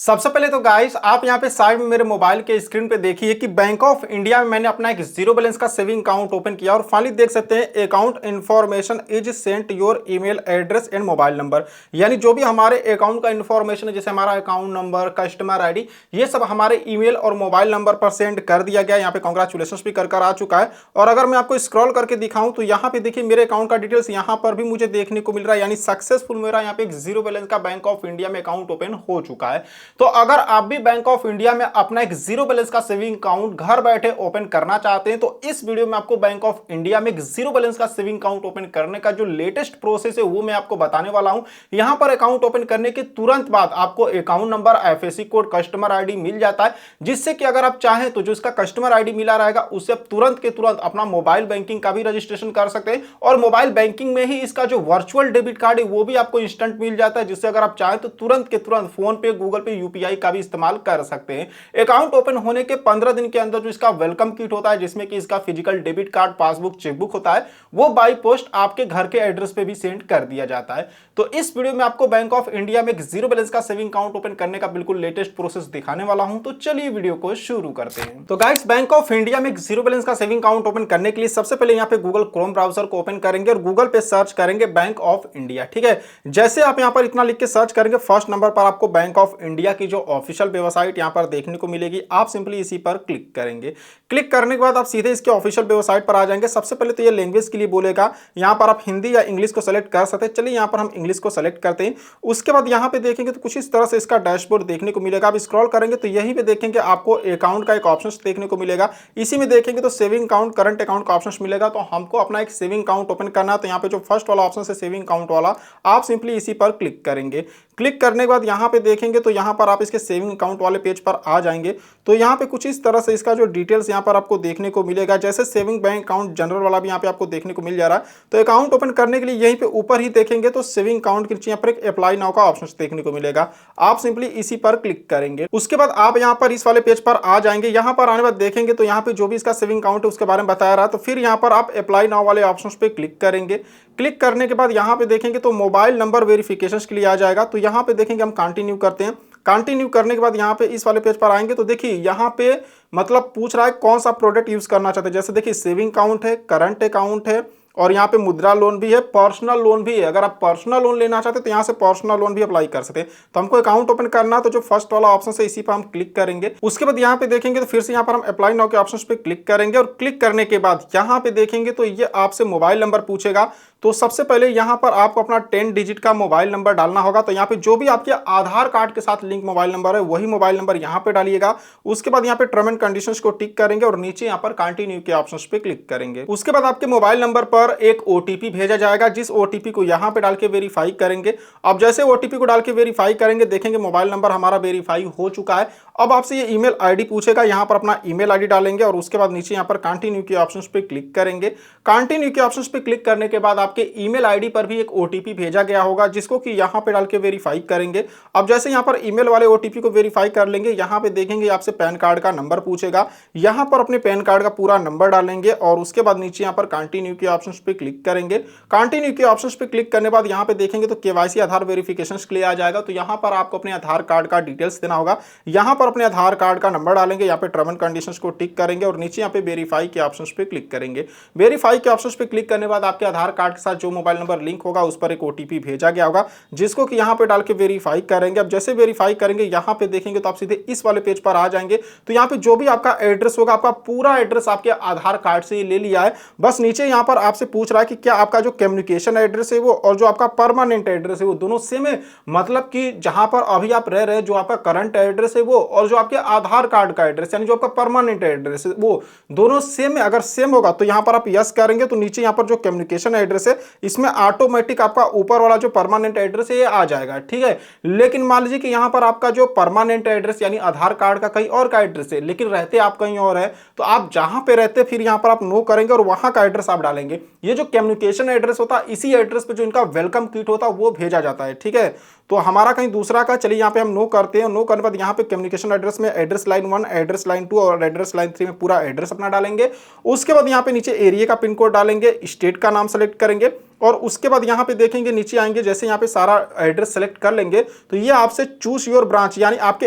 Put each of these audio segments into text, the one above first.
सबसे पहले तो गाइस आप यहाँ पे साइड में मेरे मोबाइल के स्क्रीन पे देखिए कि बैंक ऑफ इंडिया में मैंने अपना एक जीरो बैलेंस का सेविंग अकाउंट ओपन किया और फाइनली देख सकते हैं account information is sent your email address and mobile number. यानी जो भी हमारे अकाउंट का इन्फॉर्मेशन है जैसे हमारा अकाउंट नंबर, कस्टमर आईडी, ये सब हमारे ईमेल और मोबाइल नंबर पर सेंड कर दिया गया। यहाँ पे कांग्रेचुलेशन भी कर आ चुका है। और अगर मैं आपको स्क्रॉल करके दिखाऊं तो यहाँ पे देखिए मेरे अकाउंट का डिटेल्स यहाँ पर भी मुझे देखने को मिल रहा है। यानी सक्सेसफुल मेरा यहाँ पे एक जीरो बैलेंस का बैंक ऑफ इंडिया में अकाउंट ओपन हो चुका है। तो अगर आप भी बैंक ऑफ इंडिया में अपना एक जीरो बैलेंस का सेविंग अकाउंट घर बैठे ओपन करना चाहते हैं तो इस वीडियो में आपको बैंक ऑफ इंडिया में एक जीरो बैलेंस का सेविंग अकाउंट ओपन करने का जो लेटेस्ट प्रोसेस है वो मैं आपको बताने वाला हूं। यहां पर अकाउंट ओपन करने के तुरंत बाद आपको account number, IFSC code, customer ID मिल जाता है, जिससे कि अगर आप चाहें तो जो इसका कस्टमर आईडी मिला रहेगा उससे आप तुरंत के तुरंत अपना मोबाइल बैंकिंग का भी रजिस्ट्रेशन कर सकते हैं। और मोबाइल बैंकिंग में ही इसका जो वर्चुअल डेबिट कार्ड है वो भी आपको इंस्टेंट मिल जाता है, जिससे अगर आप चाहें तो तुरंत के तुरंत फोन पे, गूगल पे, यूपीआई का भी इस्तेमाल कर सकते हैं। अकाउंट ओपन होने के 15 दिन के अंदर जो इसका वेलकम किट होता है जिसमें कि इसका physical debit card, passbook, chequebook होता है, वो बाय पोस्ट आपके घर के एड्रेस पे भी सेंड कर दिया जाता है। तो इस वीडियो में आपको बैंक ऑफ इंडिया में एक जीरो बैलेंस का सेविंग अकाउंट ओपन करने का बिल्कुल लेटेस्ट प्रोसेस दिखाने वाला हूं। तो चलिए वीडियो को शुरू करते हैं। तो गाइस बैंक ऑफ इंडिया में एक जीरो बैलेंस का सेविंग अकाउंट ओपन करने के लिए सबसे पहले यहां पे गूगल क्रोम ब्राउजर को ओपन करेंगे और गूगल पे सर्च करेंगे बैंक ऑफ इंडिया। ठीक है, जैसे आप यहां पर इतना लिख के सर्च करेंगे फर्स्ट नंबर पर आपको बैंक ऑफ इंडिया की जो ऑफिशियल वेबसाइट यहां पर देखने को मिलेगी। आप सिंपली इसी पर क्लिक करेंगे। क्लिक करने के बाद आप सीधे इसके ऑफिशियल वेबसाइट पर आ जाएंगे। सबसे पहले तो ये लैंग्वेज के लिए बोलेगा, यहां पर आप हिंदी या इंग्लिश को सेलेक्ट कर सकते हैं। चलिए यहां पर हम इंग्लिश को सेलेक्ट करते हैं। उसके बाद यहां पे देखेंगे तो कुछ इस तरह से इसका डैशबोर्ड देखने को मिलेगा। आप स्क्रॉल करेंगे तो यहीं पे देखेंगे आपको अकाउंट का एक ऑप्शन देखने को मिलेगा। इसी में देखेंगे तो सेविंग अकाउंट, करंट अकाउंट का ऑप्शन मिलेगा। तो हमको अपना एक सेविंग अकाउंट ओपन करना है तो यहाँ पे जो फर्स्ट वाला ऑप्शन है सेविंग अकाउंट वाला, आप सिंपली इसी पर क्लिक करेंगे। क्लिक करने के बाद यहाँ पे देखेंगे तो यहाँ पर आप इसके सेविंग अकाउंट वाले पेज पर आ जाएंगे। तो यहाँ पे कुछ इस तरह से इसका जो डिटेल्स यहाँ पर आपको देखने को मिलेगा, जैसे सेविंग बैंक अकाउंट जनरल वाला भी यहाँ पे आपको देखने को मिल जा रहा है। तो अकाउंट ओपन करने के लिए यहीं पे ऊपर ही देखेंगे तो सेविंग अकाउंट के नीचे यहाँ पर एक अप्लाई नाउ का ऑप्शन देखने को मिलेगा। आप सिंपली इसी पर क्लिक करेंगे। उसके बाद आप यहाँ पर इस वाले पेज पर आ जाएंगे। यहाँ पर आने बाद देखेंगे तो यहाँ पे जो भी इसका सेविंग अकाउंट है उसके बारे में बताया रहा है। तो फिर यहाँ पर आप अप्लाई नाउ वाले ऑप्शन पे क्लिक करेंगे। क्लिक करने के बाद यहाँ पे देखेंगे तो मोबाइल नंबर वेरिफिकेशन के लिए आ जाएगा। तो यहाँ पे देखेंगे हम कंटिन्यू करते हैं। कंटिन्यू करने के बाद यहाँ पे इस वाले पेज पर आएंगे तो देखिए यहाँ पे मतलब पूछ रहा है कौन सा प्रोडक्ट यूज करना चाहते हैं। जैसे देखिए सेविंग अकाउंट है, करंट अकाउंट है और यहाँ पे मुद्रा लोन भी है, पर्सनल लोन भी है। अगर आप पर्सनल लोन लेना चाहते हैं तो यहाँ से पर्सनल लोन भी अप्लाई कर सकते हैं। तो हमको अकाउंट ओपन करना है तो जो फर्स्ट वाला ऑप्शन है इसी पर हम क्लिक करेंगे। उसके बाद यहाँ पे देखेंगे तो फिर से यहाँ पर हम अप्लाई नाउ के ऑप्शन पे क्लिक करेंगे और क्लिक करने के बाद यहाँ पे देखेंगे तो ये आपसे मोबाइल नंबर पूछेगा। तो सबसे पहले यहाँ पर आपको अपना 10 डिजिट का मोबाइल नंबर डालना होगा। तो यहाँ पे जो भी आपके आधार कार्ड के साथ लिंक मोबाइल नंबर है वही मोबाइल नंबर यहाँ पे डालिएगा। उसके बाद यहाँ पे टर्म एंड कंडीशंस को टिक करेंगे और नीचे यहाँ पर कंटिन्यू के ऑप्शंस पे क्लिक करेंगे। उसके बाद आपके मोबाइल नंबर पर एक ओटीपी भेजा जाएगा, जिस ओटीपी को यहाँ पे डाल के वेरीफाई करेंगे। अब जैसे ओटीपी को डाल के वेरीफाई करेंगे देखेंगे मोबाइल नंबर हमारा वेरीफाई हो चुका है। अब आपसे ये ईमेल आईडी पूछेगा, यहाँ पर अपना ईमेल आईडी डालेंगे और उसके बाद नीचे यहाँ पर कंटिन्यू के ऑप्शंस पे क्लिक करेंगे। कंटिन्यू के ऑप्शंस पे क्लिक करने के बाद आपके ईमेल आईडी पर भी एक ओटीपी भेजा गया होगा, जिसको कि यहाँ पे डाल के वेरीफाई करेंगे। अब जैसे यहाँ पर ईमेल वाले ओटीपी को वेरीफाई कर लेंगे, यहाँ पे देखेंगे आपसे पैन कार्ड का नंबर पूछेगा, यहाँ पर अपने पैन कार्ड का पूरा नंबर डालेंगे और उसके बाद नीचे यहाँ पर कंटिन्यू के ऑप्शंस पे क्लिक करेंगे। कंटिन्यू के ऑप्शंस पे क्लिक करने के बाद यहाँ पे देखेंगे तो केवाईसी आधार वेरिफिकेशन के लिए आ जाएगा। तो यहाँ पर आपको अपने आधार कार्ड का डिटेल्स देना होगा। यहाँ पर अपने आधार कार्ड का नंबर डालेंगे, यहाँ पे टर्म एंड कंडीशंस को टिक करेंगे और नीचे यहाँ पे वेरीफाई के ऑप्शंस पे क्लिक करेंगे। वेरीफाई के ऑप्शंस पे क्लिक करने के बाद आपके आधार कार्ड के साथ जो मोबाइल नंबर लिंक होगा उस पर एक ओटीपी भेजा गया होगा, जिसको कि यहाँ पे डाल के वेरीफाई करेंगे। अब जैसे वेरीफाई करेंगे यहाँ पे देखेंगे तो आप सीधे इस वाले पेज पर आ जाएंगे। तो यहाँ पे जो भी आपका एड्रेस होगा, आपका पूरा एड्रेस आपके आधार कार्ड से ले लिया है। बस नीचे यहाँ पर आपसे पूछ रहा है कि क्या आपका जो कम्युनिकेशन एड्रेस है वो और जो आपका परमानेंट एड्रेस है वो दोनों सेम है। मतलब कि जहां पर अभी आप रह रहे हैं जो आपका करंट एड्रेस है वो और जो आपके आधार कार्ड का एड्रेस यानी जो आपका परमानेंट एड्रेस है वो दोनों सेम है। अगर सेम होगा तो यहाँ पर आप यस करेंगे तो नीचे यहाँ पर जो कम्युनिकेशन एड्रेस है इसमें ऑटोमेटिक आपका ऊपर वाला जो परमानेंट एड्रेस है ये आ जाएगा। ठीक है, लेकिन मान लीजिए कि यहाँ पर आपका जो परमानेंट एड्रेस यानी आधार कार्ड का कहीं और का एड्रेस है लेकिन रहते आप कहीं और है, तो आप जहां पे रहते फिर यहाँ पर आप नो करेंगे और वहां का एड्रेस आप डालेंगे। ये जो कम्युनिकेशन एड्रेस होता है इसी एड्रेस पे जो इनका वेलकम किट होता है वो भेजा जाता है। ठीक है, तो हमारा कहीं दूसरा का, चलिए यहाँ पे हम नो करते हैं। नो करने के बाद यहाँ पे कम्युनिकेशन एड्रेस में एड्रेस लाइन 1, एड्रेस लाइन 2 और एड्रेस लाइन 3 में पूरा एड्रेस अपना डालेंगे। उसके बाद यहाँ पे नीचे एरिया का पिन कोड डालेंगे, स्टेट का नाम सेलेक्ट करेंगे। और उसके बाद यहाँ पे देखेंगे नीचे आएंगे, जैसे यहाँ पे सारा एड्रेस सेलेक्ट कर लेंगे तो ये आपसे चूज योर ब्रांच, यानी आपके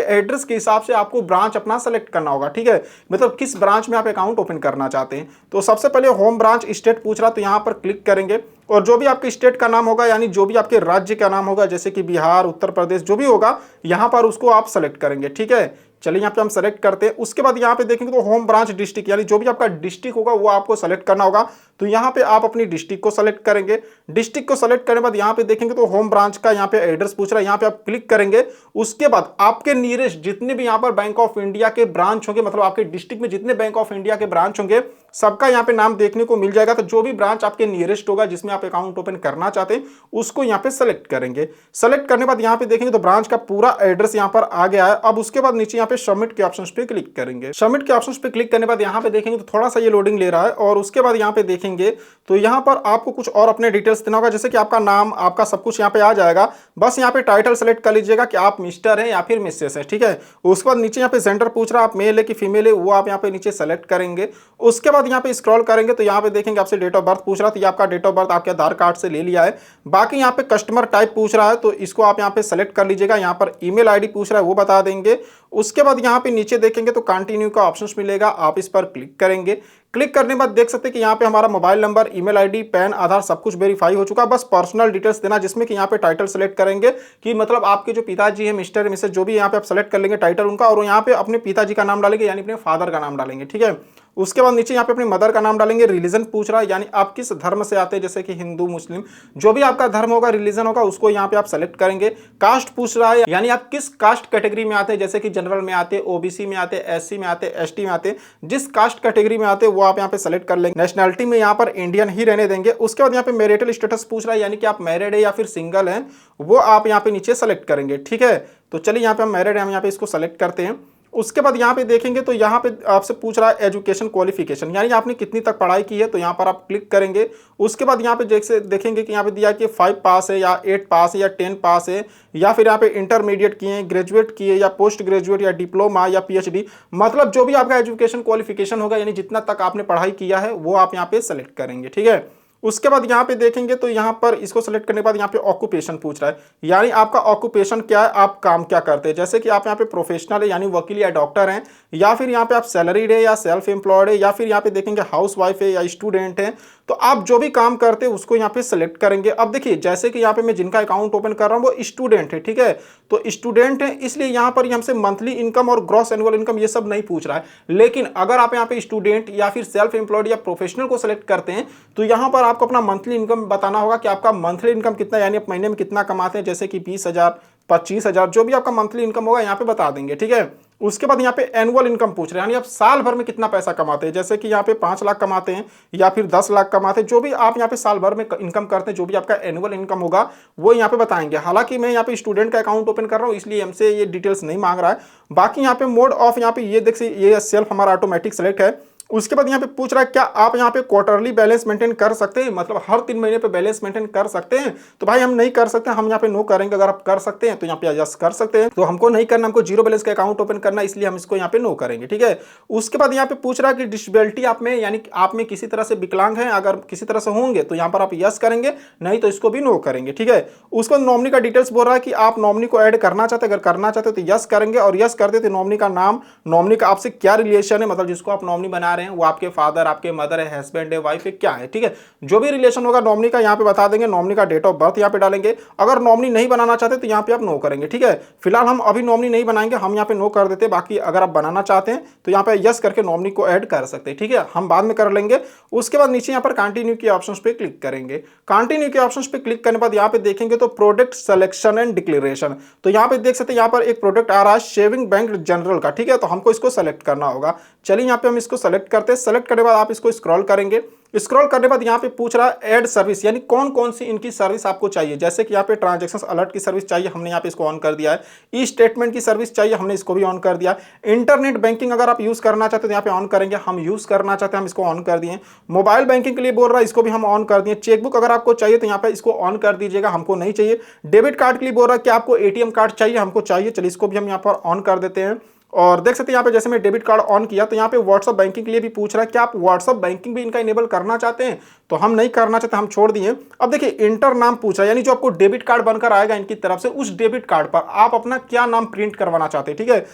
एड्रेस के हिसाब से आपको ब्रांच अपना सेलेक्ट करना होगा। ठीक है, मतलब किस ब्रांच में आप अकाउंट ओपन करना चाहते हैं। तो सबसे पहले होम ब्रांच स्टेट पूछ रहा, तो यहाँ पर क्लिक करेंगे और जो भी आपके स्टेट का नाम होगा, यानी जो भी आपके राज्य का नाम होगा, जैसे कि बिहार, उत्तर प्रदेश, जो भी होगा यहाँ पर उसको आप सेलेक्ट करेंगे। ठीक है, चलिए यहाँ पे हम सेलेक्ट करते हैं। उसके बाद यहाँ पे देखेंगे तो होम ब्रांच डिस्ट्रिक्ट, यानी जो भी आपका डिस्ट्रिक्ट होगा वो आपको सेलेक्ट करना होगा। तो यहाँ पे आप अपनी डिस्ट्रिक्ट को सेलेक्ट करेंगे। डिस्ट्रिक्ट को सेलेक्ट करने के बाद यहाँ पे देखेंगे तो होम ब्रांच का यहाँ पे एड्रेस पूछ रहा है, यहाँ पे आप क्लिक करेंगे। उसके बाद आपके नियरेस्ट जितने भी यहाँ पर बैंक ऑफ इंडिया के ब्रांच होंगे, मतलब आपके डिस्ट्रिक्ट में जितने बैंक ऑफ इंडिया के ब्रांच होंगे सबका यहाँ पे नाम देखने को मिल जाएगा। तो जो भी ब्रांच आपके नियरेस्ट होगा जिसमें आप अकाउंट ओपन करना चाहते हैं उसको यहाँ पे सेलेक्ट करेंगे। सेलेक्ट करने के बाद यहाँ पे देखेंगे तो ब्रांच का पूरा एड्रेस यहाँ पर आ गया है। अब उसके बाद नीचे यहाँ पे सबमिट के ऑप्शन पे क्लिक करेंगे। सबमिट के ऑप्शन पे क्लिक करने के बाद यहाँ पे देखेंगे तो थोड़ा सा ये लोडिंग ले रहा है और उसके बाद यहाँ पे देखेंगे तो यहाँ पर आपको कुछ और अपने डिटेल्स देना होगा, जैसे कि आपका नाम, आपका सब कुछ यहाँ पे आ जाएगा। बस यहाँ पे टाइटल सेलेक्ट कर लीजिएगा कि आप मिस्टर हैं या फिर मिसेस है। ठीक है, उसके बाद नीचे यहाँ पे जेंडर पूछ रहा है, आप मेल है कि फीमेल है, वो आप यहाँ पे नीचे सेलेक्ट करेंगे। उसके बाद यहाँ पे स्क्रॉल करेंगे तो यहाँ पे देखेंगे आपसे डेट ऑफ बर्थ पूछ रहा है, तो ये आपका डेट ऑफ बर्थ आपके आधार कार्ड से ले लिया है। बाकी यहाँ पे कस्टमर टाइप पूछ रहा है तो इसको आप यहाँ पे सेलेक्ट कर लीजिएगा। यहाँ पर ईमेल आईडी पूछ रहा है वो बता देंगे। उसके बाद यहाँ पे नीचे देखेंगे तो कंटिन्यू का ऑप्शन मिलेगा, आप इस पर क्लिक करेंगे। क्लिक करने के बाद देख सकते हैं कि यहाँ पे हमारा mobile number, email ID, PAN, Aadhaar सब कुछ वेरीफाई हो चुका है। बस पर्सनल डिटेल्स देना, जिसमें कि यहाँ पे टाइटल सेलेक्ट करेंगे कि मतलब आपके जो पिताजी है, मिस्टर मिसेस जो भी यहाँ पे आप सेलेक्ट कर लेंगे टाइटल उनका, और यहाँ पे अपने पिताजी का नाम डालेंगे यानी अपने फादर का नाम डालेंगे। ठीक है, उसके बाद नीचे यहाँ पे अपनी मदर का नाम डालेंगे। रिलीजन पूछ रहा है, यानी आप किस धर्म से आते हैं, जैसे कि हिंदू, मुस्लिम, जो भी आपका धर्म होगा, रिलीजन होगा, उसको यहाँ पे आप सेलेक्ट करेंगे। कास्ट पूछ रहा है, यानी आप किस कास्ट कैटेगरी में आते हैं, जैसे कि जनरल में आते, ओबीसी में आते, एससी में आते, एसटी में आते, जिस कास्ट कैटेगरी में आते वो आप यहाँ पे सेलेक्ट कर लेंगे। नेशनलिटी में यहाँ पर इंडियन ही रहने देंगे। उसके बाद यहाँ पे मैरिटल स्टेटस पूछ रहा है, यानी कि आप मैरिड है या फिर सिंगल हैं, वो आप यहाँ पे नीचे सेलेक्ट करेंगे। ठीक है, तो चलिए यहाँ पे हम मैरिड हैं, हम यहाँ पे इसको सेलेक्ट करते हैं। उसके बाद यहाँ पे देखेंगे तो यहाँ पे आपसे पूछ रहा है एजुकेशन क्वालिफिकेशन, यानी आपने कितनी तक पढ़ाई की है, तो यहाँ पर आप क्लिक करेंगे। उसके बाद यहाँ पे जैसे देखेंगे कि यहाँ पे दिया कि 5 पास है या 8 पास है या 10 पास है, या फिर यहाँ पे इंटरमीडिएट किए, ग्रेजुएट किए, या पोस्ट ग्रेजुएट, या डिप्लोमा, या पीएचडी, मतलब जो भी आपका एजुकेशन क्वालिफिकेशन होगा, यानी जितना तक आपने पढ़ाई किया है वो आप यहाँ पे सेलेक्ट करेंगे। ठीक है, उसके बाद यहाँ पे देखेंगे तो यहाँ पर इसको सेलेक्ट करने के बाद यहाँ पे ऑक्यूपेशन पूछ रहा है, यानी आपका ऑक्यूपेशन क्या है, आप काम क्या करते हैं, जैसे कि आप यहाँ पे प्रोफेशनल है यानी वकील या डॉक्टर हैं, या फिर यहाँ पे आप सैलरीड है या सेल्फ एम्प्लॉयड है, या फिर यहाँ पे देखेंगे हाउस वाइफ है या स्टूडेंट है। तो आप जो भी काम करते हैं उसको यहाँ पे सेलेक्ट करेंगे। अब देखिए जैसे कि यहाँ पे मैं जिनका अकाउंट ओपन कर रहा हूँ वो स्टूडेंट है। ठीक है, तो स्टूडेंट है इसलिए यहाँ पर हमसे मंथली इनकम और ग्रॉस एनुअल इनकम ये सब नहीं पूछ रहा है। लेकिन अगर आप यहाँ पे स्टूडेंट या फिर सेल्फ एम्प्लॉयड या प्रोफेशनल को सेलेक्ट करते हैं तो यहाँ पर आपको अपना मंथली इनकम बताना होगा कि आपका मंथली इनकम कितना, यानी आप महीने में कितना कमाते हैं, जैसे कि 20,000, 25,000, जो भी आपका मंथली इनकम होगा यहाँ पे बता देंगे। ठीक है, उसके बाद यहाँ पे एनुअल इनकम पूछ रहे हैं, यानी आप साल भर में कितना पैसा कमाते हैं, जैसे कि यहाँ पे 5 लाख कमाते हैं या फिर 10 लाख कमाते हैं, जो भी आप यहाँ पे साल भर में इनकम करते हैं, जो भी आपका एनुअल इनकम होगा वो यहाँ पे बताएंगे। हालांकि मैं यहाँ पे स्टूडेंट का अकाउंट ओपन कर रहा हूँ इसलिए हमसे ये डिटेल्स नहीं मांग रहा है। बाकी यहाँ पे मोड ऑफ, यहाँ पे ये देख ये सेल्फ हमारा ऑटोमेटिक सेलेक्ट है। उसके बाद यहाँ पे पूछ रहा है क्या आप यहाँ पे क्वार्टरली बैलेंस मेंटेन कर सकते हैं, मतलब हर 3 महीने पे बैलेंस मेंटेन कर सकते हैं। तो भाई हम नहीं कर सकते, हम यहाँ पे नो करेंगे। अगर आप कर सकते हैं तो यहाँ पे यस कर सकते हैं, तो हमको नहीं करना, हमको जीरो बैलेंस का अकाउंट ओपन करना, इसलिए हम इसको यहाँ पे नो करेंगे। ठीक है, उसके बाद यहाँ पे पूछ रहा है कि डिसेबिलिटी आप में, यानी आप में किसी तरह से विकलांग है, अगर किसी तरह से होंगे तो यहाँ पर आप यस करेंगे, नहीं तो इसको भी नो करेंगे। ठीक है, उसको नॉमिनी का डिटेल्स बोल रहा है कि आप नॉमिनी को ऐड करना चाहते हैं, अगर करना चाहते हैं तो यस करेंगे, और यस करते तो नॉमिनी का नाम, नॉमिनी का आपसे क्या रिलेशन है, मतलब जिसको आप नॉमिनी बना रहे हैं वो आपके फादर, आपके मदर है, हस्बैंड है, वाइफ है, क्या है। ठीक है, जो भी रिलेशन होगा नॉमिनी का यहाँ पे बता देंगे। नॉमिनी का डेट ऑफ बर्थ यहाँ पे डालेंगे। अगर नॉमिनी नहीं बनाना चाहते तो यहाँ पे आप नो करेंगे। ठीक है, फिलहाल हम अभी नॉमिनी नहीं बनाएंगे, हम यहाँ पे नो कर देते। बाकी अगर आप बनाना चाहते हैं तो यहाँ पे यस करके नॉमिनी को ऐड कर सकते हैं। ठीक है, हम बाद में कर लेंगे। उसके बाद नीचे यहाँ पर कंटिन्यू के ऑप्शन पे क्लिक करेंगे। कंटिन्यू के ऑप्शन पे क्लिक करने के बाद यहाँ पे देखेंगे तो प्रोडक्ट सिलेक्शन एंड डिक्लेरेशन, तो यहाँ पे देख सकते हैं यहाँ पर एक प्रोडक्ट आ रहा है सेविंग बैंक जनरल का। ठीक है, तो हमको इसको सेलेक्ट करना होगा। चलिए यहाँ पे हम इसको सेलेक्ट करते हैं। सेलेक्ट करने के बाद आप इसको स्क्रॉल करेंगे। स्क्रॉल करने के बाद यहाँ पे पूछ रहा है ऐड सर्विस, यानी कौन कौन सी इनकी सर्विस आपको चाहिए, जैसे कि यहाँ पे ट्रांजैक्शंस अलर्ट की सर्विस चाहिए, हमने यहाँ पे इसको ऑन कर दिया है। ई स्टेटमेंट की सर्विस चाहिए, हमने इसको भी ऑन कर दिया। इंटरनेट बैंकिंग अगर आप यूज करना चाहते हैं तो यहाँ पे ऑन करेंगे, हम यूज करना चाहते हैं, हम इसको ऑन कर दिए। मोबाइल बैंकिंग के लिए बोल रहा है, इसको भी हम ऑन कर दिए। चेकबुक अगर आपको चाहिए तो यहाँ पे इसको ऑन कर दीजिएगा, हमको नहीं चाहिए। डेबिट कार्ड के लिए बोल रहा है कि आपको एटीएम कार्ड चाहिए, हमको चाहिए, चलिए इसको भी हम यहाँ पर ऑन कर देते हैं। और देख सकते हैं यहाँ पे जैसे मैं डेबिट कार्ड ऑन किया तो यहाँ पे व्हाट्सएप बैंकिंग के लिए भी पूछ रहा है कि आप व्हाट्सएप बैंकिंग भी इनका इनेबल करना चाहते हैं, तो हम नहीं करना चाहते, हम छोड़ दिए। अब देखिए इंटर नाम पूछ रहा है, यानी जो आपको डेबिट कार्ड बनकर आएगा इनकी तरफ से, उस डेबिट कार्ड पर आप अपना क्या नाम प्रिंट करवाना चाहते हैं, ठीक है।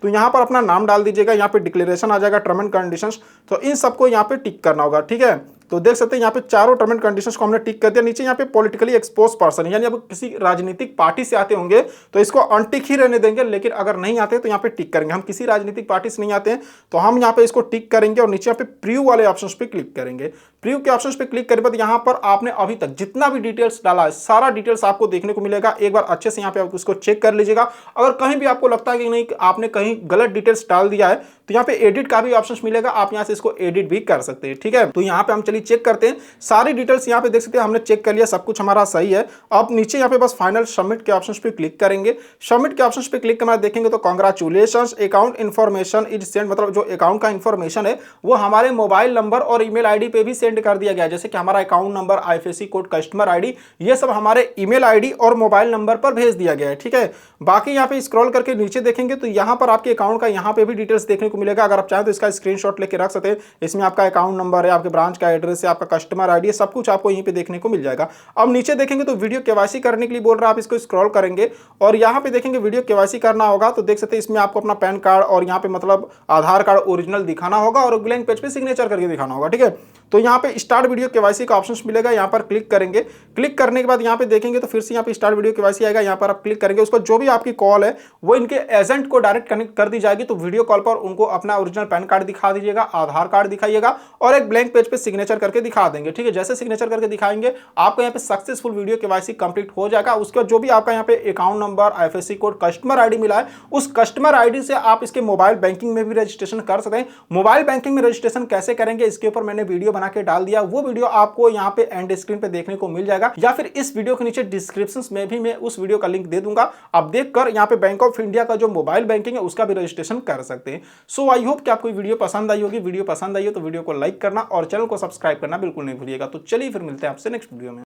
तो यहाँ पर अपना नाम डाल दीजिएगा, यहाँ पे डिक्लेरेशन आ जाएगा, टर्म एंड कंडीशंस, तो इन सबको यहाँ पे टिक करना होगा, ठीक है। तो देख सकते हैं यहाँ पे चारों टर्म एंड कंडीशंस को हमने टिक कर दिया। नीचे यहाँ पे पॉलिटिकली एक्सपोज पर्सन, यानी अब किसी राजनीतिक पार्टी से आते होंगे तो इसको अनटिक ही रहने देंगे, लेकिन अगर नहीं आते तो यहाँ पे टिक करेंगे। हम किसी राजनीतिक पार्टी से नहीं आते हैं तो हम यहाँ पे इसको टिक करेंगे और नीचे यहाँ पे प्रीव्यू वाले ऑप्शन पे क्लिक करेंगे। प्रीव्यू के ऑप्शन पे क्लिक करने के बाद यहाँ पर आपने अभी तक जितना भी डिटेल्स डाला है सारा डिटेल्स आपको देखने को मिलेगा। एक बार अच्छे से यहाँ पे आप उसको चेक कर लीजिएगा। अगर कहीं भी आपको लगता है कि नहीं आपने कहीं गलत डिटेल्स डाल दिया है तो यहाँ पे एडिट का भी ऑप्शन मिलेगा, आप यहाँ से इसको एडिट भी कर सकते हैं, ठीक है। तो यहाँ पे हम चलिए चेक करते हैं सारी डिटेल्स। यहाँ पे देख सकते हैं हमने चेक कर लिया, सब कुछ हमारा सही है। अब नीचे यहाँ पे बस फाइनल सबमिट के ऑप्शन पे क्लिक करेंगे। सबमिट के ऑप्शन पे क्लिक करना देखेंगे तो congratulations account information is send, मतलब जो अकाउंट का इन्फॉर्मेशन है वो हमारे मोबाइल नंबर और ईमेल आईडी पे भी सेंड कर दिया गया है। जैसे कि हमारा account number, IFSC code, customer ID, ये सब हमारे ईमेल आईडी और मोबाइल नंबर पर भेज दिया गया है, ठीक है। बाकी यहाँ पे स्क्रॉल करके नीचे देखेंगे तो यहाँ पर आपके अकाउंट का यहाँ पे भी डिटेल्स देखने को मिलेगा। अगर आप चाहें तो इसका स्क्रीनशॉट लेके रख सकते हैं। इसमें आपका अकाउंट नंबर है, आपके ब्रांच का एड्रेस है, आपका कस्टमर आईडी, सब कुछ आपको यहीं पे देखने को मिल जाएगा। अब नीचे देखेंगे तो वीडियो केवाईसी करने के लिए बोल रहा है, आप इसको स्क्रॉल करेंगे और यहाँ पे देखेंगे वीडियो केवाईसी करना होगा तो देख सकते हैं इसमें आपको अपना पैन कार्ड और यहाँ पे मतलब आधार कार्ड ओरिजिनल दिखाना होगा और ब्लैंक पेज पे सिग्नेचर करके दिखाना होगा, ठीक है। तो यहाँ पे स्टार्ट वीडियो केवाईसी का ऑप्शन मिलेगा, यहाँ पर क्लिक करेंगे। क्लिक करने के बाद यहाँ पे देखेंगे तो फिर से यहाँ पे स्टार्ट वीडियो केवाईसी आएगा, यहाँ पर आप क्लिक करेंगे। उसको जो भी आपकी कॉल है वो इनके एजेंट को डायरेक्ट कनेक्ट कर दी जाएगी। तो वीडियो कॉल पर उनको अपना ओरिजिनल पैन कार्ड दिखा दीजिएगा, आधार कार्ड दिखाइएगा और एक ब्लैंक पेज पे सिग्नेचर करके दिखा देंगे, ठीक है। जैसे सिग्नेचर करके दिखाएंगे आपको यहाँ पे सक्सेसफुल वीडियो केवाईसी कंप्लीट हो जाएगा। उसके बाद जो भी आपका यहाँ पे account number, IFSC code, customer ID मिला है उस कस्टमर आईडी से आप इसके मोबाइल बैंकिंग में भी रजिस्ट्रेशन कर सकते हैं। मोबाइल बैंकिंग में रजिस्ट्रेशन कैसे करेंगे इसके ऊपर मैंने वीडियो बना के डाल दिया, वो वीडियो आपको यहाँ पे एंड स्क्रीन पे देखने को मिल जाएगा या फिर इस वीडियो के नीचे डिस्क्रिप्शन में भी मैं उस वीडियो का लिंक दे दूंगा। आप देखकर यहाँ पे बैंक ऑफ इंडिया का जो मोबाइल बैंकिंग है उसका भी रजिस्ट्रेशन कर सकते हैं। सो आई होप कि आपको वीडियो पसंद आई होगी। वीडियो पसंद आई हो तो वीडियो को लाइक करना और चैनल को सब्सक्राइब करना बिल्कुल नहीं भूलिएगा। तो चलिए फिर मिलते हैं आपसे नेक्स्ट वीडियो में।